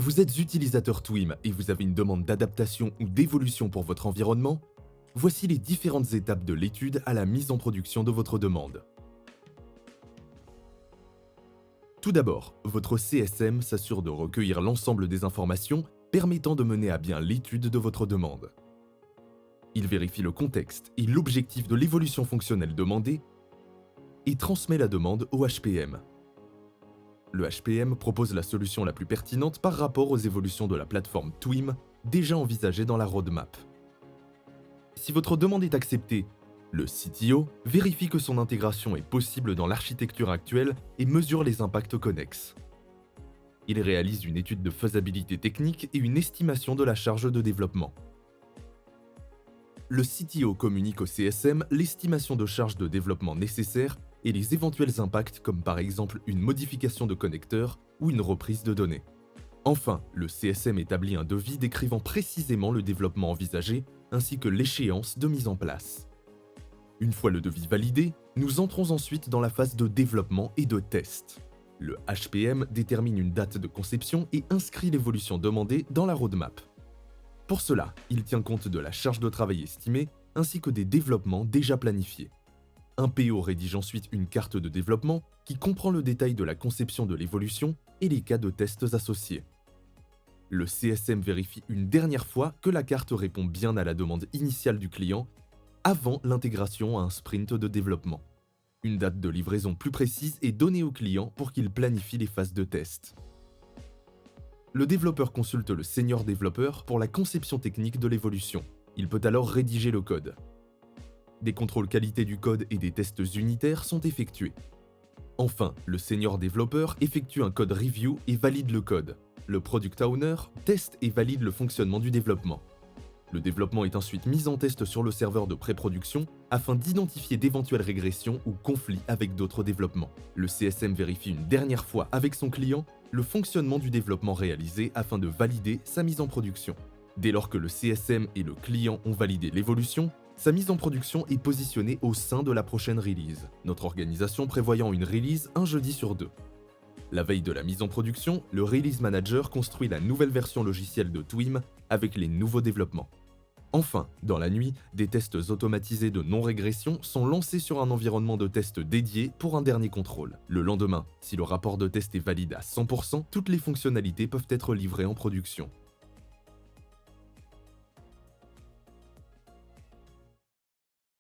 Vous êtes utilisateur Twim et vous avez une demande d'adaptation ou d'évolution pour votre environnement? Voici les différentes étapes de l'étude à la mise en production de votre demande. Tout d'abord, votre CSM s'assure de recueillir l'ensemble des informations permettant de mener à bien l'étude de votre demande. Il vérifie le contexte et l'objectif de l'évolution fonctionnelle demandée et transmet la demande au HPM. Le HPM propose la solution la plus pertinente par rapport aux évolutions de la plateforme Twim déjà envisagées dans la roadmap. Si votre demande est acceptée, le CTO vérifie que son intégration est possible dans l'architecture actuelle et mesure les impacts connexes. Il réalise une étude de faisabilité technique et une estimation de la charge de développement. Le CTO communique au CSM l'estimation de charge de développement nécessaire et les éventuels impacts comme par exemple une modification de connecteur ou une reprise de données. Enfin, le CSM établit un devis décrivant précisément le développement envisagé ainsi que l'échéance de mise en place. Une fois le devis validé, nous entrons ensuite dans la phase de développement et de test. Le HPM détermine une date de conception et inscrit l'évolution demandée dans la roadmap. Pour cela, il tient compte de la charge de travail estimée ainsi que des développements déjà planifiés. Un PO rédige ensuite une carte de développement qui comprend le détail de la conception de l'évolution et les cas de tests associés. Le CSM vérifie une dernière fois que la carte répond bien à la demande initiale du client avant l'intégration à un sprint de développement. Une date de livraison plus précise est donnée au client pour qu'il planifie les phases de test. Le développeur consulte le senior développeur pour la conception technique de l'évolution. Il peut alors rédiger le code. Des contrôles qualité du code et des tests unitaires sont effectués. Enfin, le senior développeur effectue un code review et valide le code. Le product owner teste et valide le fonctionnement du développement. Le développement est ensuite mis en test sur le serveur de pré-production afin d'identifier d'éventuelles régressions ou conflits avec d'autres développements. Le CSM vérifie une dernière fois avec son client le fonctionnement du développement réalisé afin de valider sa mise en production. Dès lors que le CSM et le client ont validé l'évolution, sa mise en production est positionnée au sein de la prochaine release, notre organisation prévoyant une release un jeudi sur deux. La veille de la mise en production, le Release Manager construit la nouvelle version logicielle de Twim avec les nouveaux développements. Enfin, dans la nuit, des tests automatisés de non-régression sont lancés sur un environnement de test dédié pour un dernier contrôle. Le lendemain, si le rapport de test est valide à 100%, toutes les fonctionnalités peuvent être livrées en production.